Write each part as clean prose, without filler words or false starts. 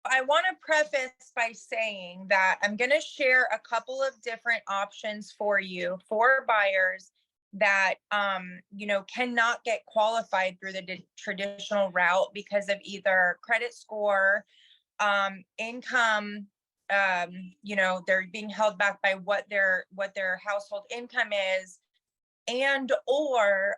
I want to preface by saying that I'm going to share a couple of different options for you for buyers that cannot get qualified through the traditional route because of either credit score, income, they're being held back by what their household income is, and or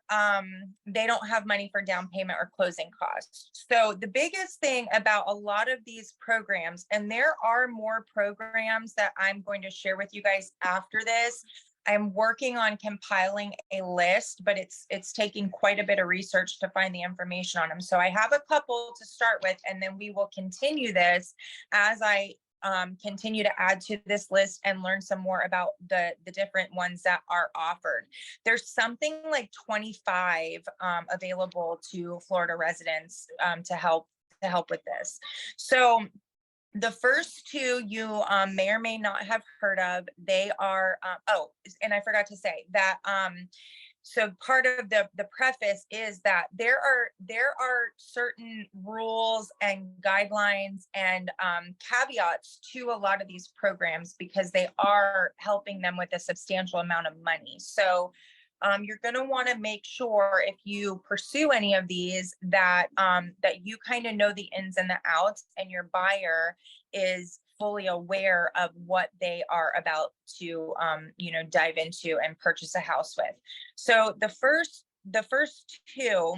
they don't have money for down payment or closing costs. So the biggest thing about a lot of these programs, and there are more programs that I'm going to share with you guys after this. I'm working on compiling a list, but it's taking quite a bit of research to find the information on them. So I have a couple to start with, and then we will continue this as I continue to add to this list and learn some more about the different ones that are offered. There's something like 25 available to Florida residents to help with this. So the first two you may or may not have heard of. They are and I forgot to say that so part of the preface is that there are certain rules and guidelines and caveats to a lot of these programs because they are helping them with a substantial amount of money. So you're going to want to make sure if you pursue any of these that that you kind of know the ins and the outs, and your buyer is fully aware of what they are about to dive into and purchase a house with. So the first two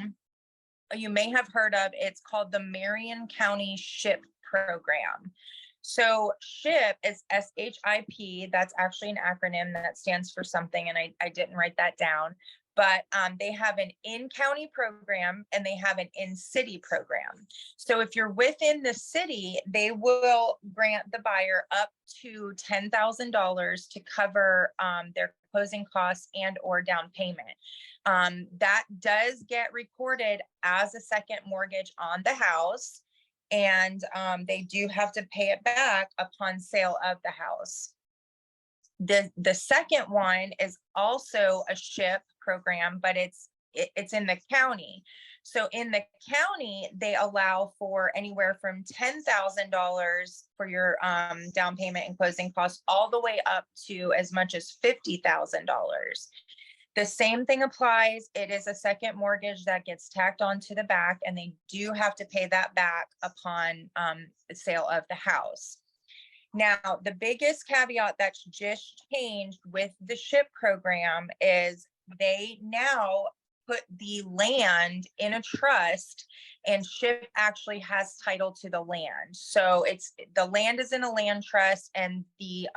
you may have heard of. It's called the Marion County SHIP program. So SHIP is SHIP. That's actually an acronym that stands for something, and I didn't write that down. But they have an in-county program and they have an in-city program. So if you're within the city, they will grant the buyer up to $10,000 to cover their closing costs and or down payment. That does get recorded as a second mortgage on the house, and they do have to pay it back upon sale of the house. The second one is also a SHIP program, but it's in the county. So in the county, they allow for anywhere from $10,000 for your down payment and closing costs, all the way up to as much as $50,000. The same thing applies. It is a second mortgage that gets tacked onto the back, and they do have to pay that back upon the sale of the house. Now, the biggest caveat that's just changed with the SHIP program is they now put the land in a trust, and SHIP actually has title to the land. So the land is in a land trust, and the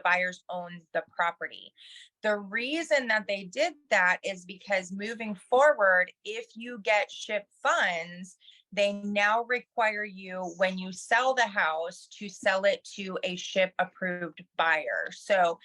buyers own the property. The reason that they did that is because moving forward, if you get SHIP funds, they now require you, when you sell the house, to sell it to a SHIP approved buyer. So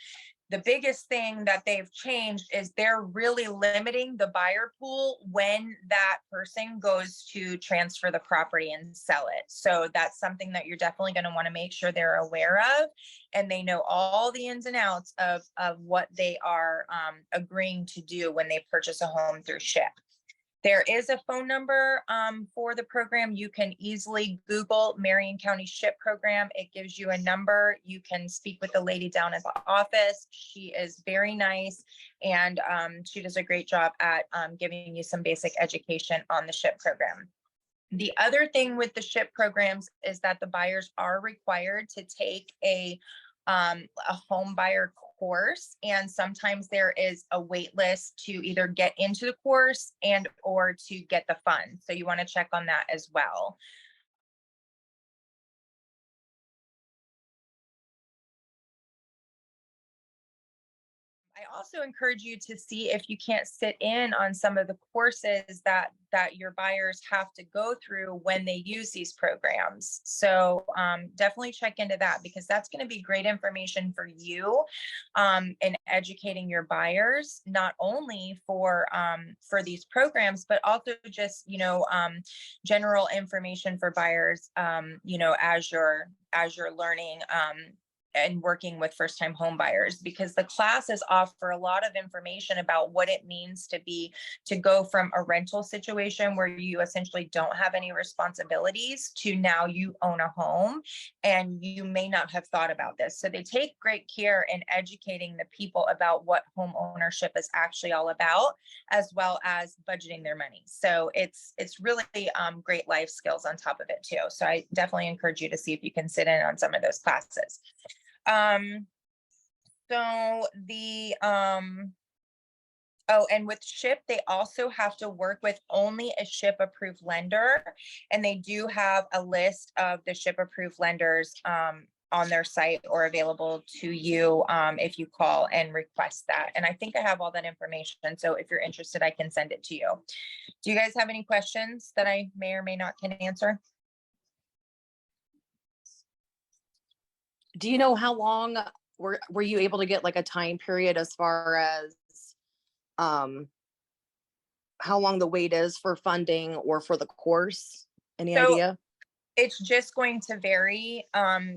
the biggest thing that they've changed is they're really limiting the buyer pool when that person goes to transfer the property and sell it. So that's something that you're definitely going to want to make sure they're aware of, and they know all the ins and outs of what they are agreeing to do when they purchase a home through SHIP. There is a phone number for the program. You can easily Google Marion County SHIP program. It gives you a number. You can speak with the lady down at the office. She is very nice, and she does a great job at giving you some basic education on the SHIP program. The other thing with the SHIP programs is that the buyers are required to take a home buyer course, and sometimes there is a wait list to either get into the course and or to get the funds. So you want to check on that as well. I also encourage you to see if you can't sit in on some of the courses that your buyers have to go through when they use these programs. So definitely check into that, because that's going to be great information for you in educating your buyers, not only for these programs, but also just general information for buyers, as you're learning and working with first-time home buyers, because the classes offer a lot of information about what it means to go from a rental situation where you essentially don't have any responsibilities to now you own a home and you may not have thought about this. So they take great care in educating the people about what home ownership is actually all about, as well as budgeting their money. So it's really great life skills on top of it too. So I definitely encourage you to see if you can sit in on some of those classes. So the oh, and with SHIP, they also have to work with only a SHIP approved lender, and they do have a list of the SHIP approved lenders on their site or available to you if you call and request that. And I think I have all that information. So if you're interested, I can send it to you. Do you guys have any questions that I may or may not can answer? Do you know how long were you able to get like a time period as far as how long the wait is for funding or for the course? Any idea? It's just going to vary.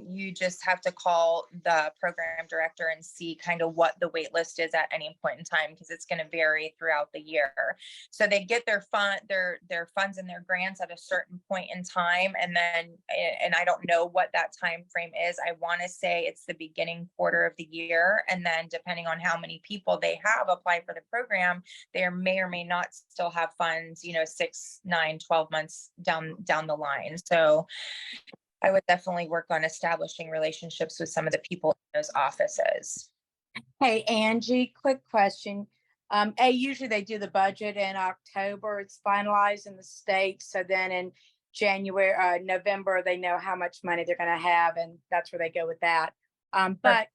You just have to call the program director and see kind of what the wait list is at any point in time, because it's going to vary throughout the year. So they get their funds and their grants at a certain point in time, and then I don't know what that time frame is. I want to say it's the beginning quarter of the year, and then depending on how many people they have apply for the program, they may or may not still have funds, 6, 9, 12 months down the line. So I would definitely work on establishing relationships with some of the people in those offices. Hey, Angie, quick question. Usually they do the budget in October. It's finalized in the state. So then in January, November, they know how much money they're going to have, and that's where they go with that. But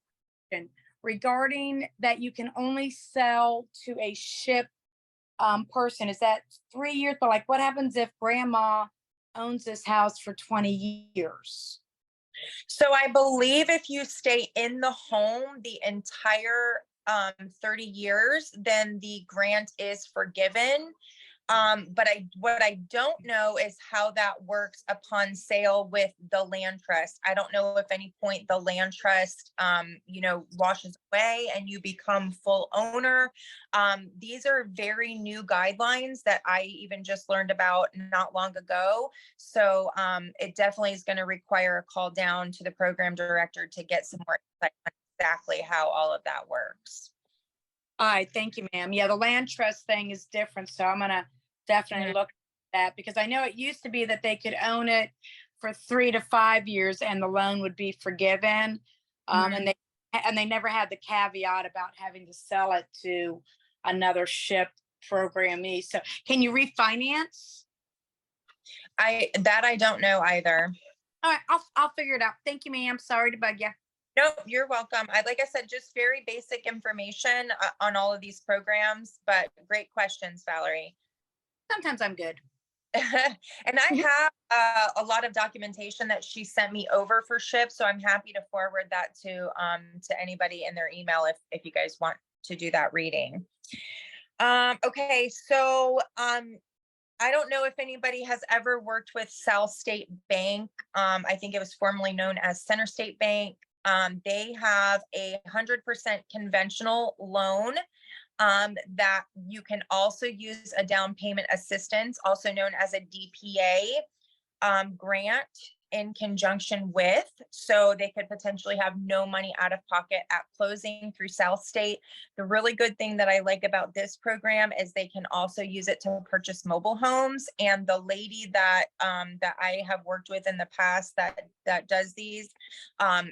regarding that, you can only sell to a SHIP person. Is that 3 years? But like, what happens if grandma owns this house for 20 years? So I believe if you stay in the home the entire 30 years, then the grant is forgiven. But what I don't know is how that works upon sale with the land trust. I don't know if any point the land trust, washes away and you become full owner. These are very new guidelines that I even just learned about not long ago. So it definitely is going to require a call down to the program director to get some more insight on exactly how all of that works. All right, thank you, ma'am. Yeah, the land trust thing is different, so I'm gonna definitely look at that, because I know it used to be that they could own it for 3 to 5 years and the loan would be forgiven, and they never had the caveat about having to sell it to another SHIP programmee. So, can you refinance? I don't know either. All right, I'll figure it out. Thank you, ma'am. Sorry to bug you. No, you're welcome. Like I said, just very basic information on all of these programs, but great questions, Valerie. Sometimes I'm good. And I have a lot of documentation that she sent me over for SHIP, so I'm happy to forward that to anybody in their email if you guys want to do that reading. Okay, so I don't know if anybody has ever worked with South State Bank. I think it was formerly known as Center State Bank. They have a 100% conventional loan that you can also use a down payment assistance, also known as a DPA grant in conjunction with, so they could potentially have no money out of pocket at closing through South State. The really good thing that I like about this program is they can also use it to purchase mobile homes. And the lady that I have worked with in the past that does these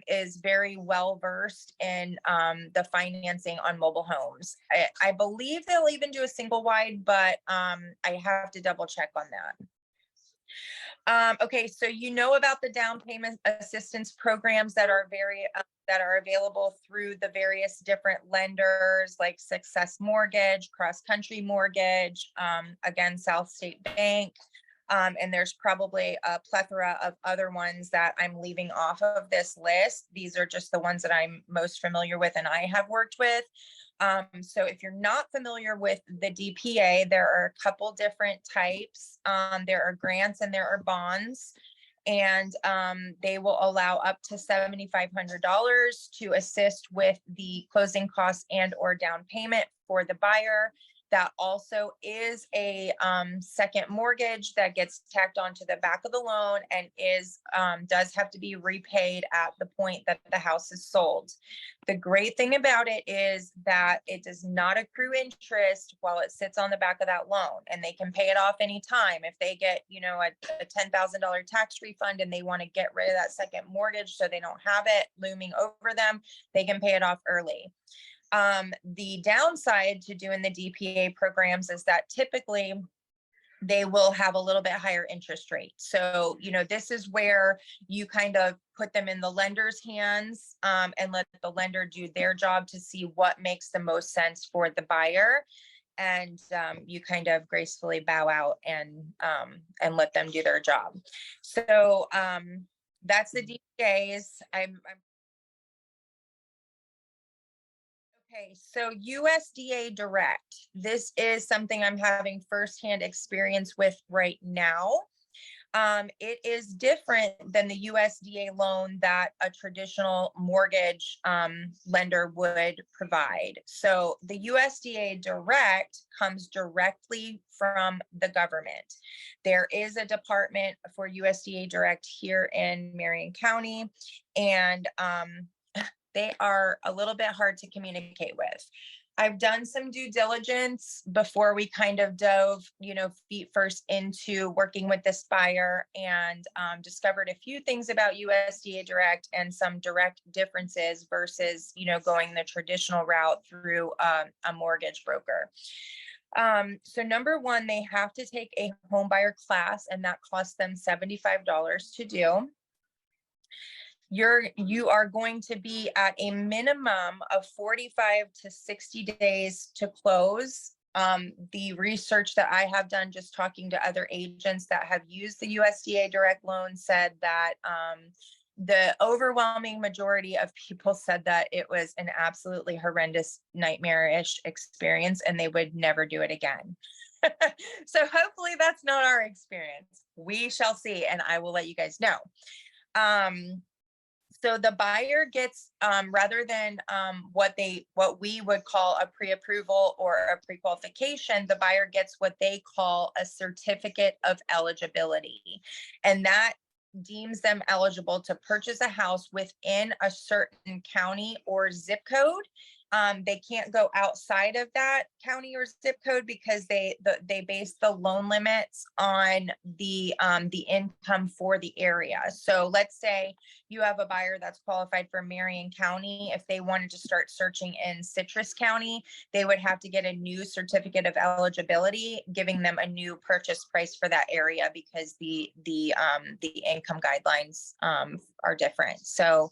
is very well versed in the financing on mobile homes. I believe they'll even do a single wide, but I have to double check on that. Okay, so about the down payment assistance programs that are available through the various different lenders like Success Mortgage, Cross Country Mortgage, again, South State Bank, and there's probably a plethora of other ones that I'm leaving off of this list. These are just the ones that I'm most familiar with and I have worked with. So if you're not familiar with the DPA, there are a couple different types. There are grants and there are bonds. And they will allow up to $7,500 to assist with the closing costs and or down payment for the buyer. That also is a second mortgage that gets tacked onto the back of the loan and does have to be repaid at the point that the house is sold. The great thing about it is that it does not accrue interest while it sits on the back of that loan, and they can pay it off anytime. If they get, a $10,000 tax refund and they want to get rid of that second mortgage so they don't have it looming over them, they can pay it off early. The downside to doing the DPA programs is that typically they will have a little bit higher interest rate. So, this is where you kind of put them in the lender's hands and let the lender do their job to see what makes the most sense for the buyer. And you kind of gracefully bow out and let them do their job. So that's the DPAs. Okay, so USDA Direct. This is something I'm having firsthand experience with right now. It is different than the USDA loan that a traditional mortgage lender would provide. So the USDA Direct comes directly from the government. There is a department for USDA Direct here in Marion County, and they are a little bit hard to communicate with. I've done some due diligence before we kind of dove, feet first into working with this buyer, and discovered a few things about USDA Direct and some direct differences versus, going the traditional route through a mortgage broker. So number one, they have to take a home buyer class, and that costs them $75 to do. You are going to be at a minimum of 45 to 60 days to close. The research that I have done, just talking to other agents that have used the USDA Direct loan, said that the overwhelming majority of people said that it was an absolutely horrendous, nightmarish experience, and they would never do it again. So hopefully that's not our experience. We shall see, and I will let you guys know. So the buyer gets, rather than what we would call a pre-approval or a pre-qualification, the buyer gets what they call a certificate of eligibility. And that deems them eligible to purchase a house within a certain county or zip code. They can't go outside of that county or zip code because they base the loan limits on the income for the area. So let's say you have a buyer that's qualified for Marion County. If they wanted to start searching in Citrus County, they would have to get a new certificate of eligibility, giving them a new purchase price for that area because the income guidelines are different. So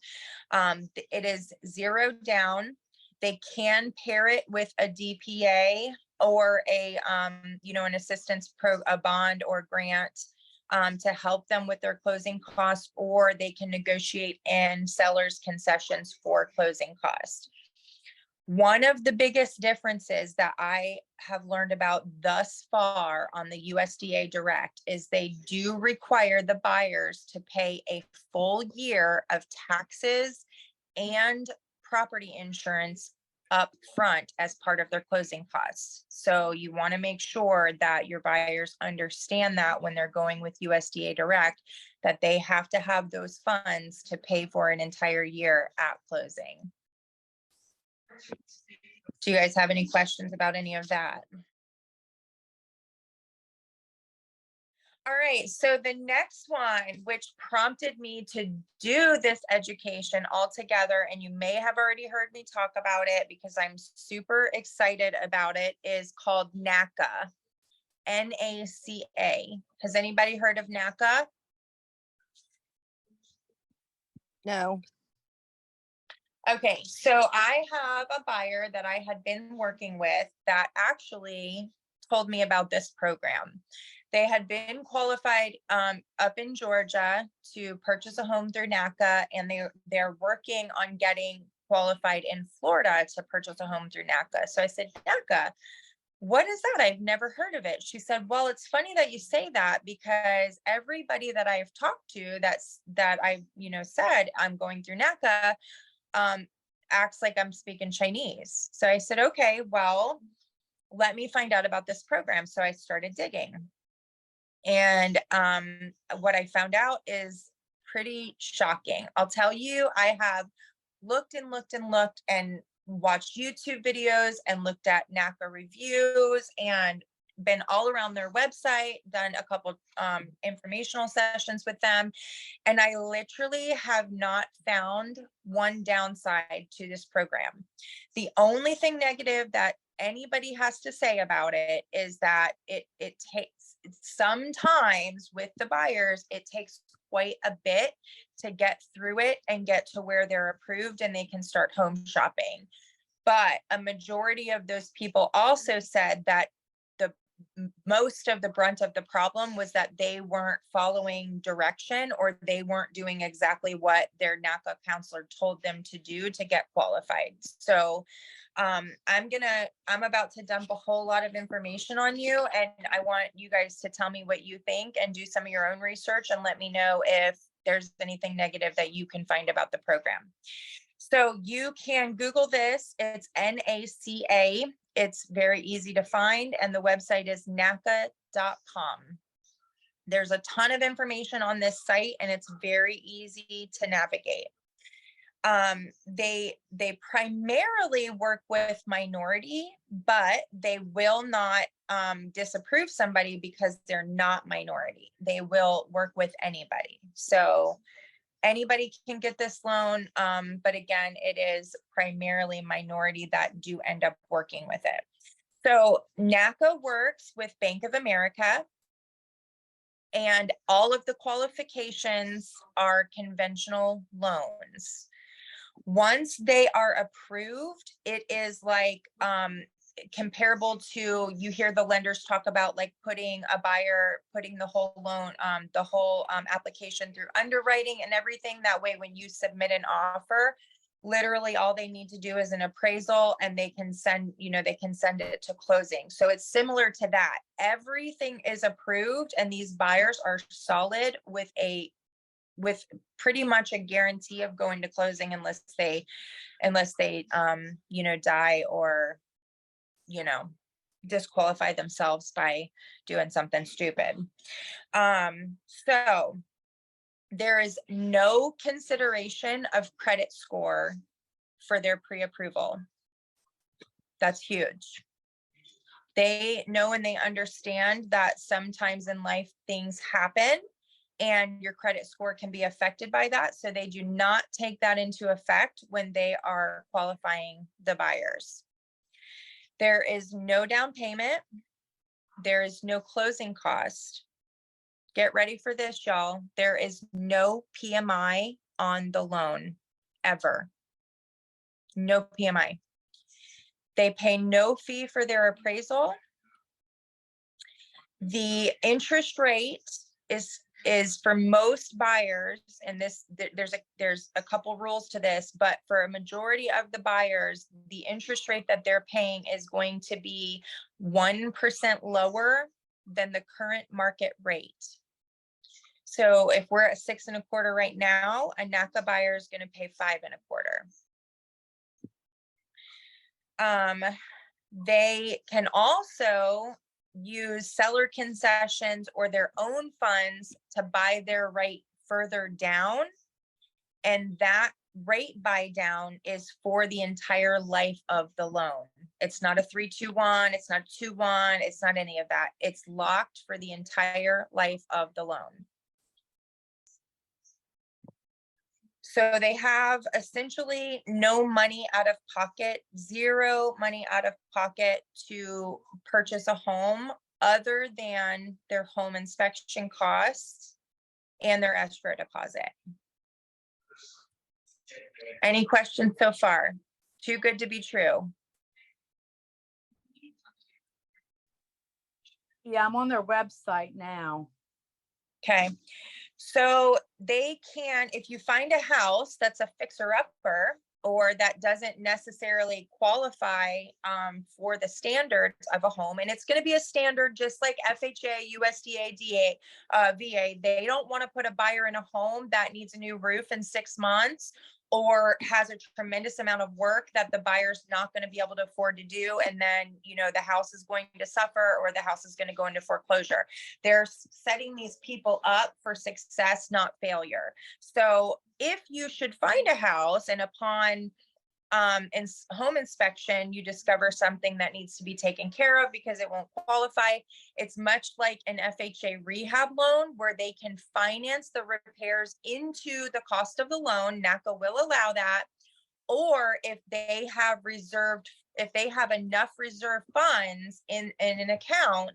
it is zero down. They can pair it with a DPA or an assistance a bond or grant to help them with their closing costs, or they can negotiate in seller's concessions for closing costs. One of the biggest differences that I have learned about thus far on the USDA Direct is they do require the buyers to pay a full year of taxes and property insurance up front as part of their closing costs. So you want to make sure that your buyers understand that when they're going with USDA Direct, that they have to have those funds to pay for an entire year at closing. Do you guys have any questions about any of that? All right, so the next one, which prompted me to do this education all together, and you may have already heard me talk about it because I'm super excited about it, is called NACA, N-A-C-A. Has anybody heard of NACA? No. Okay, so I have a buyer that I had been working with that actually told me about this program. They had been qualified up in Georgia to purchase a home through NACA, and they're working on getting qualified in Florida to purchase a home through NACA. So I said, NACA, what is that? I've never heard of it. She said, well, it's funny that you say that because everybody that I've talked to that I've, said I'm going through NACA, acts like I'm speaking Chinese. So I said, okay, well, let me find out about this program. So I started digging. And what I found out is pretty shocking. I'll tell you, I have looked and looked and looked and watched YouTube videos and looked at NACA reviews and been all around their website, done a couple informational sessions with them. And I literally have not found one downside to this program. The only thing negative that anybody has to say about it is that it takes sometimes with the buyers, it takes quite a bit to get through it and get to where they're approved and they can start home shopping. But a majority of those people also said that the most of the brunt of the problem was that they weren't following direction or they weren't doing exactly what their NACA counselor told them to do to get qualified. So I'm about to dump a whole lot of information on you, and I want you guys to tell me what you think and do some of your own research and let me know if there's anything negative that you can find about the program. So you can Google this. It's NACA. It's very easy to find, and the website is naca.com. There's a ton of information on this site, and it's very easy to navigate. They primarily work with minority, but they will not disapprove somebody because they're not minority. They will work with anybody. So anybody can get this loan. But again, it is primarily minority that do end up working with it. So NACA works with Bank of America, and all of the qualifications are conventional loans. Once they are approved, it is like comparable to, you hear the lenders talk about like putting the whole loan, the whole application through underwriting and everything. That way, when you submit an offer, literally all they need to do is an appraisal and they can send it to closing. So it's similar to that. Everything is approved and these buyers are solid with pretty much a guarantee of going to closing unless they die or disqualify themselves by doing something stupid. So there is no consideration of credit score for their pre-approval. That's huge. They know and they understand that sometimes in life things happen and your credit score can be affected by that. So they do not take that into effect when they are qualifying the buyers. There is no down payment. There is no closing cost. Get ready for this, y'all. There is no PMI on the loan ever. No PMI. They pay no fee for their appraisal. The interest rate is for most buyers, and there's a couple rules to this, but for a majority of the buyers, the interest rate that they're paying is going to be 1% lower than the current market rate. So if we're at 6.25% right now, a NACA buyer is going to pay 5.25%. They can also use seller concessions or their own funds to buy their rate further down. And that rate buy down is for the entire life of the loan. It's not a 3-2-1, it's not 2-1, it's not any of that. It's locked for the entire life of the loan. So they have essentially no money out of pocket, zero money out of pocket to purchase a home other than their home inspection costs and their escrow deposit. Any questions so far? Too good to be true. Yeah, I'm on their website now. Okay. So they can, if you find a house that's a fixer-upper, or that doesn't necessarily qualify for the standards of a home. And it's going to be a standard just like FHA, USDA, VA. They don't want to put a buyer in a home that needs a new roof in 6 months or has a tremendous amount of work that the buyer's not going to be able to afford to do. And then, the house is going to suffer or the house is going to go into foreclosure. They're setting these people up for success, not failure. So if you should find a house and upon home inspection, you discover something that needs to be taken care of because it won't qualify, it's much like an FHA rehab loan where they can finance the repairs into the cost of the loan. NACA will allow that. Or if they have enough reserve funds in an account,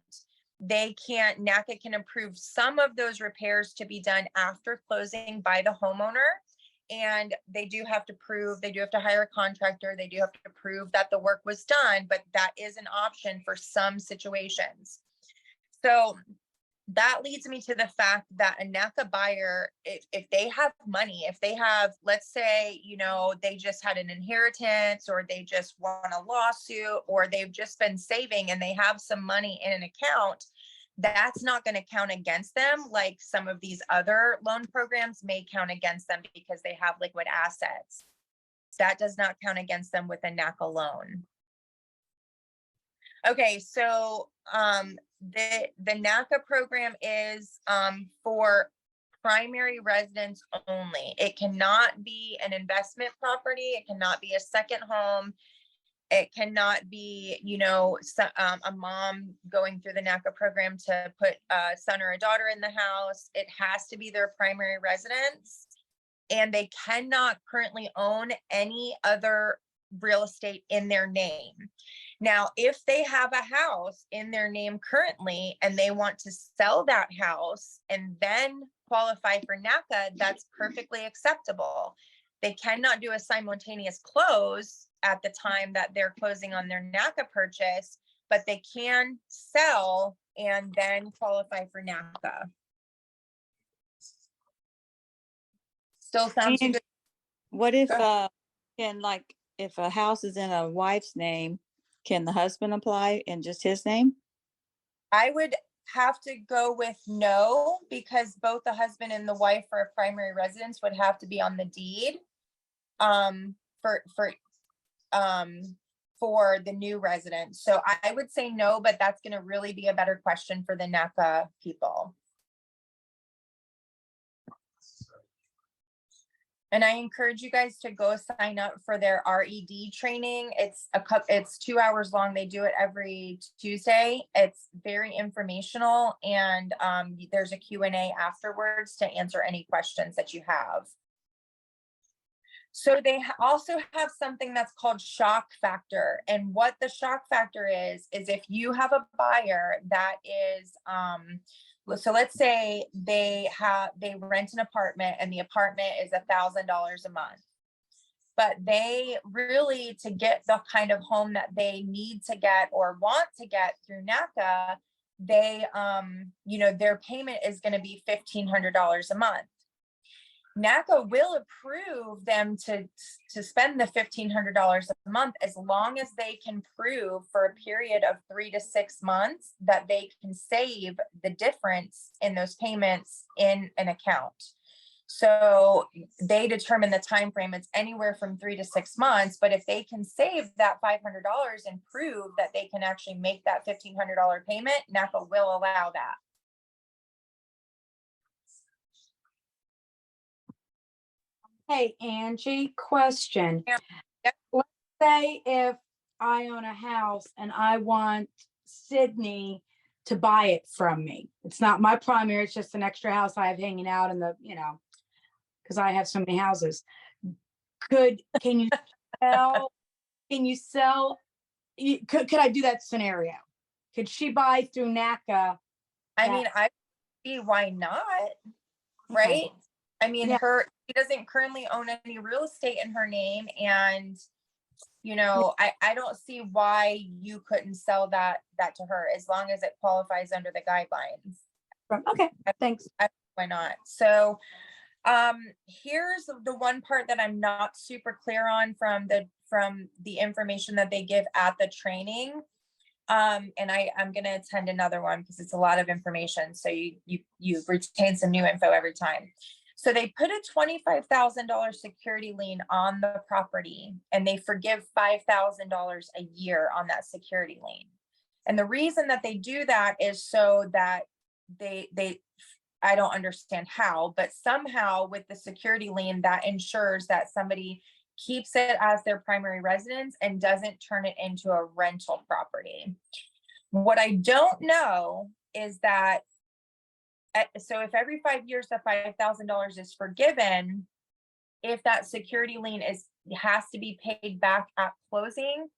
NACA can approve some of those repairs to be done after closing by the homeowner. And they do have to hire a contractor. They do have to prove that the work was done, but that is an option for some situations. So that leads me to the fact that a NACA buyer, if they have money, if they have, let's say, they just had an inheritance or they just won a lawsuit or they've just been saving and they have some money in an account, that's not going to count against them like some of these other loan programs may count against them because they have liquid assets. That does not count against them with a NACA loan. Okay, so the NACA program is for primary residence only. It cannot be an investment property. It cannot be a second home. It cannot be, a mom going through the NACA program to put a son or a daughter in the house. It has to be their primary residence. And they cannot currently own any other real estate in their name. Now, if they have a house in their name currently and they want to sell that house and then qualify for NACA, that's perfectly acceptable. They cannot do a simultaneous close at the time that they're closing on their NACA purchase, but they can sell and then qualify for NACA. Still sounds And good. what if, Go if a house is in a wife's name, can the husband apply in just his name? I would have to go with no, because both the husband and the wife for a primary residence would have to be on the deed for the new resident. So I would say no, but that's going to really be a better question for the NACA people. And I encourage you guys to go sign up for their RED training. It's 2 hours long. They do it every Tuesday. It's very informational, and there's a Q&A afterwards to answer any questions that you have. So they also have something that's called shock factor. And what the shock factor is if you have a buyer that is, so let's say they rent an apartment and the apartment is $1,000 a month, but they really, to get the kind of home that they need to get or want to get through NACA, they, their payment is going to be $1,500 a month. NACA will approve them to spend the $1,500 a month as long as they can prove for a period of 3 to 6 months that they can save the difference in those payments in an account. So they determine the time frame. It's anywhere from 3 to 6 months. But if they can save that $500 and prove that they can actually make that $1,500 payment, NACA will allow that. Hey, Angie, question. Yeah. Let's say if I own a house and I want Sydney to buy it from me. It's not my primary, it's just an extra house I have hanging out in the, because I have so many houses. Can you sell, could I do that scenario? Could she buy through NACA? I mean, I see why not, right? Okay. I mean, Yeah. she doesn't currently own any real estate in her name, and I don't see why you couldn't sell that to her as long as it qualifies under the guidelines. Okay, thanks. Why not? So Here's the one part that I'm not super clear on from the information that they give at the training. And I'm gonna attend another one because it's a lot of information. So you retain some new info every time. So they put a $25,000 security lien on the property and they forgive $5,000 a year on that security lien. And the reason that they do that is so that they I don't understand how, but somehow with the security lien that ensures that somebody keeps it as their primary residence and doesn't turn it into a rental property. What I don't know is that, so if every 5 years the $5,000 is forgiven, if that security lien has to be paid back at closing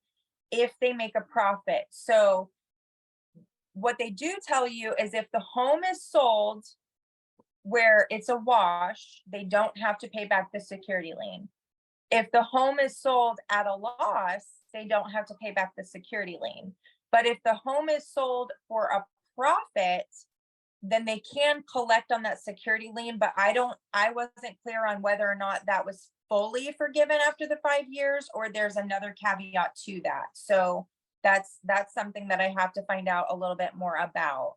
if they make a profit. So what they do tell you is if the home is sold where it's a wash, they don't have to pay back the security lien. If the home is sold at a loss, they don't have to pay back the security lien. But if the home is sold for a profit, then they can collect on that security lien. But I wasn't clear on whether or not that was fully forgiven after the 5 years, or there's another caveat to that. So that's something that I have to find out a little bit more about.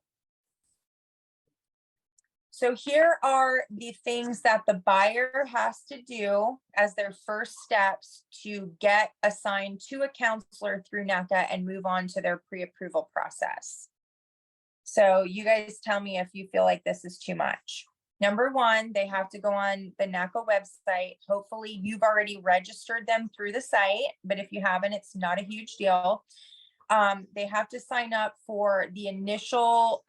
So here are the things that the buyer has to do as their first steps to get assigned to a counselor through NACA and move on to their pre-approval process. So you guys tell me if you feel like this is too much. Number one, they have to go on the NACA website. Hopefully you've already registered them through the site, but if you haven't, it's not a huge deal. They have to sign up for the initial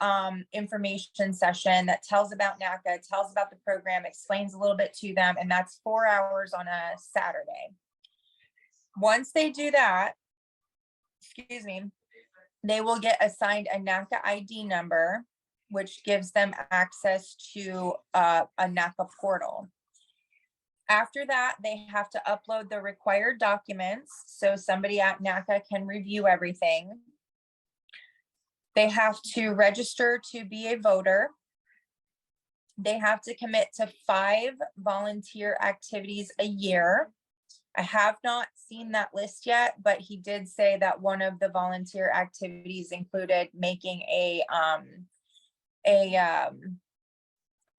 information session that tells about NACA, tells about the program, explains a little bit to them, and that's 4 hours on a Saturday. Once they do that, excuse me, they will get assigned a NACA ID number, which gives them access to a NACA portal. After that, they have to upload the required documents so somebody at NACA can review everything. They have to register to be a voter. They have to commit to 5 volunteer activities a year. I have not seen that list yet, but he did say that one of the volunteer activities included making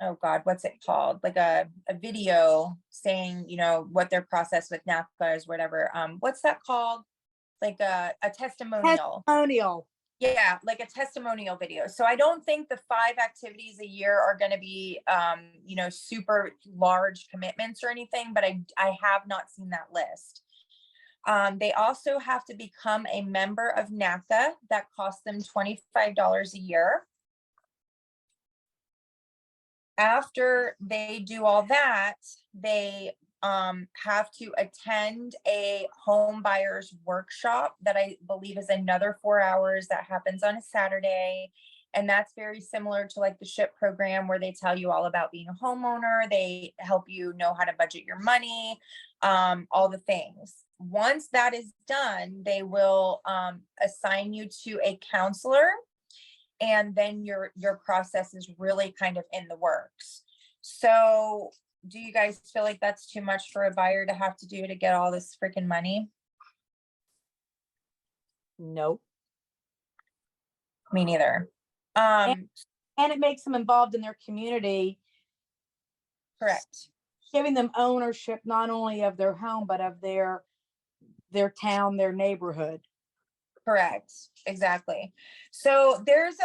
oh God, what's it called? Like a video saying, you know, what their process with NACA is, whatever. What's that called? Like a testimonial. Testimonial. Yeah, like a testimonial video. So I don't think the 5 activities a year are going to be, you know, super large commitments or anything, but I have not seen that list. They also have to become a member of NACA. That costs them $25 a year. After they do all that, they have to attend a home buyers workshop that I believe is another 4 hours that happens on a Saturday. And that's very similar to like the SHIP program where they tell you all about being a homeowner. They help you know how to budget your money, all the things. Once that is done, they will assign you to a counselor. And then your process is really kind of in the works. So do you guys feel like that's too much for a buyer to have to do to get all this freaking money? No. Me neither. And it makes them involved in their community, Correct. giving them ownership not only of their home, but of their town, their neighborhood. Correct. Exactly. So there's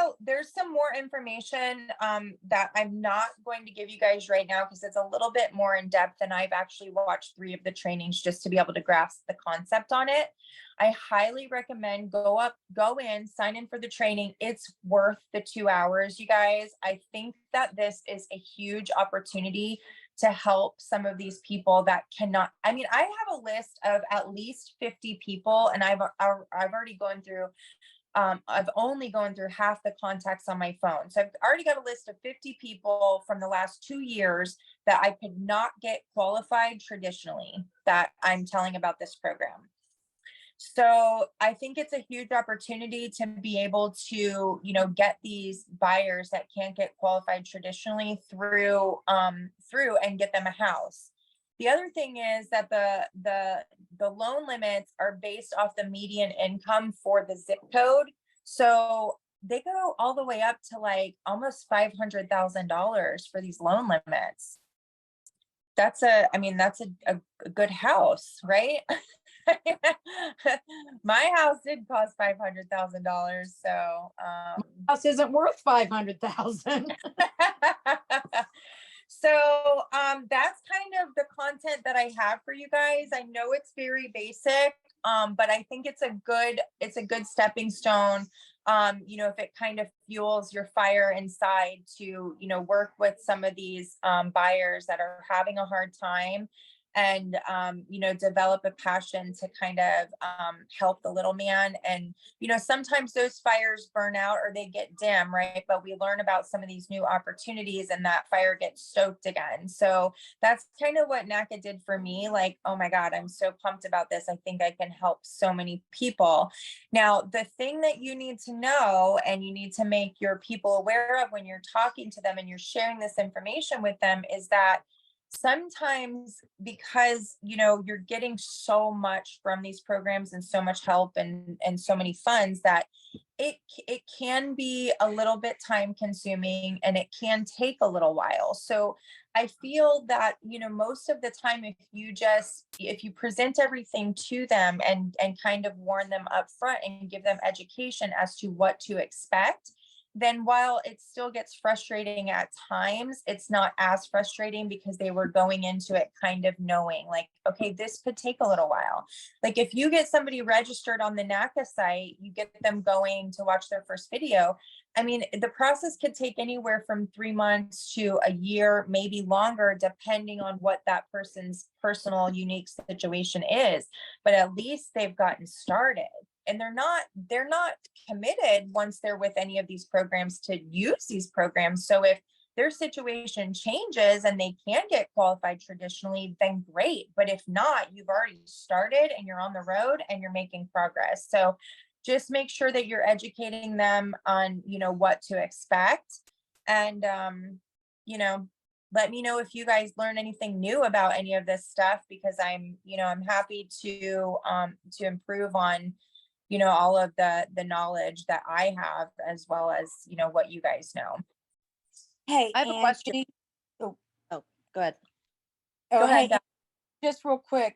some more information that I'm not going to give you guys right now because it's a little bit more in depth, and I've actually watched 3 of the trainings just to be able to grasp the concept on it. I highly recommend go in, sign in for the training. It's worth the 2 hours, you guys. I think that this is a huge opportunity to help some of these people that cannot. I mean, I have a list of at least 50 people, and I've already gone through, I've only gone through half the contacts on my phone. So I've already got a list of 50 people from the last 2 years that I could not get qualified traditionally that I'm telling about this program. So I think it's a huge opportunity to be able to, get these buyers that can't get qualified traditionally through and get them a house. The other thing is that the loan limits are based off the median income for the zip code. So they go all the way up to like almost $500,000 for these loan limits. That's a good house, right? My house did cost $500,000. So, House isn't worth 500,000. so that's kind of the content that I have for you guys. I know it's very basic, but I think it's a good stepping stone. If it kind of fuels your fire inside to, work with some of these buyers that are having a hard time, and develop a passion to kind of help the little man. And sometimes those fires burn out or they get dim, right? But we learn about some of these new opportunities and that fire gets stoked again. So that's kind of what NACA did for me. Like, oh my God, I'm so pumped about this. I think I can help so many people. Now, the thing that you need to know and you need to make your people aware of when you're talking to them and you're sharing this information with them is that sometimes, because you're getting so much from these programs and so much help and so many funds, that it can be a little bit time consuming and it can take a little while. So I feel that most of the time, if you present everything to them and kind of warn them up front and give them education as to what to expect, then while it still gets frustrating at times, it's not as frustrating because they were going into it kind of knowing like, okay, this could take a little while. Like if you get somebody registered on the NACA site, you get them going to watch their first video. I mean, the process could take anywhere from 3 months to a year, maybe longer, depending on what that person's personal unique situation is. But at least they've gotten started. And they're not committed once they're with any of these programs to use these programs. So if their situation changes and they can get qualified traditionally, then great. But if not, you've already started and you're on the road and you're making progress. So just make sure that you're educating them on, what to expect. And, let me know if you guys learn anything new about any of this stuff, because I'm happy to improve on all of the knowledge that I have, as well as, what you guys know. Hey, I have a question. Angie. Oh, go ahead. Oh, Go ahead, hey, just real quick.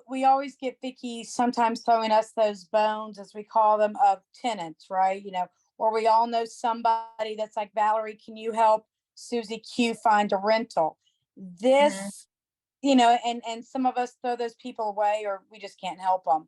We always get Vicky sometimes throwing us those bones, as we call them, of tenants, right? Or we all know somebody that's like, Valerie, can you help Susie Q find a rental? This, and some of us throw those people away or we just can't help them.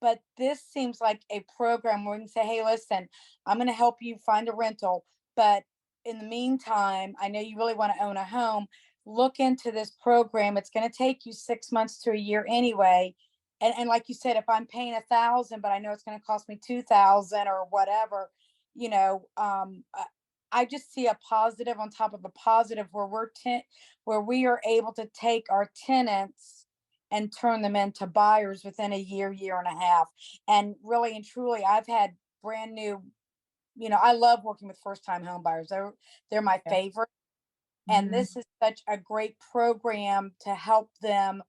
But this seems like a program where we can say, hey, listen, I'm going to help you find a rental. But in the meantime, I know you really want to own a home. Look into this program. It's going to take you 6 months to a year anyway. And like you said, if I'm paying 1,000, but I know it's going to cost me 2,000 or whatever, I just see a positive on top of a positive where we are able to take our tenants and turn them into buyers within a year, year and a half. And really and truly, I've had brand new, I love working with first-time home buyers. They're my favorite. And this is such a great program to help them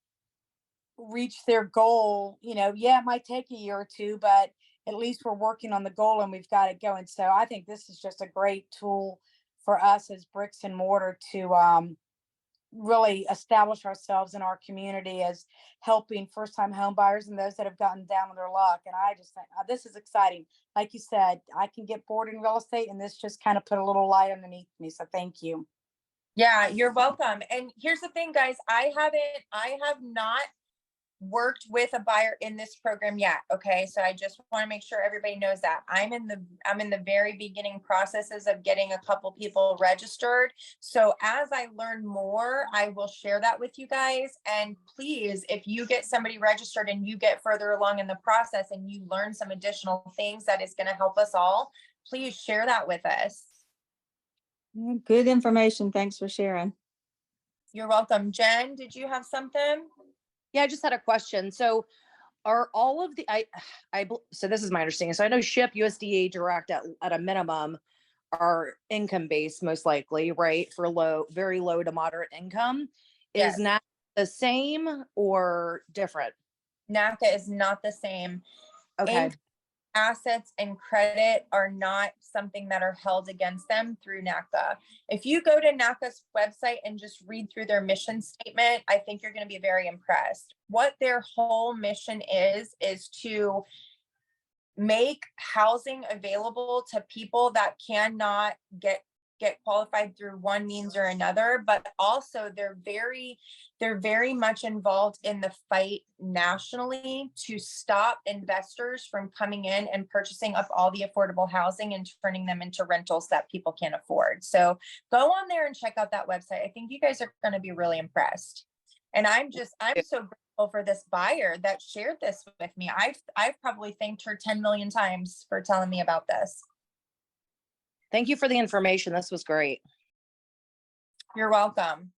reach their goal. It might take a year or two, but at least we're working on the goal and we've got it going. So I think this is just a great tool for us as bricks and mortar to really establish ourselves in our community as helping first-time home buyers and those that have gotten down on their luck. And I just think this is exciting. Like you said, I can get bored in real estate, and this just kind of put a little light underneath me. So thank you. Yeah, you're welcome. And here's the thing, guys, I have not worked with a buyer in this program yet. Okay. So I just want to make sure everybody knows that I'm in the very beginning processes of getting a couple people registered. So as I learn more, I will share that with you guys. And please, if you get somebody registered and you get further along in the process and you learn some additional things that is going to help us all, please share that with us. Good information. Thanks for sharing. You're welcome. Jen, did you have something? Yeah, I just had a question. So are all of the, so this is my understanding. So I know SHIP, USDA Direct at a minimum are income based, most likely, right? For very low to moderate income. Yes. Is NAC the same or different? NACA is not the same. Okay. Income, assets, and credit are not something that are held against them through NACA. If you go to NACA's website and just read through their mission statement, I think you're going to be very impressed. What their whole mission is to make housing available to people that cannot get qualified through one means or another, but also they're very much involved in the fight nationally to stop investors from coming in and purchasing up all the affordable housing and turning them into rentals that people can't afford. So go on there and check out that website. I think you guys are going to be really impressed. And I'm so grateful for this buyer that shared this with me. I've probably thanked her 10 million times for telling me about this. Thank you for the information. This was great. You're welcome.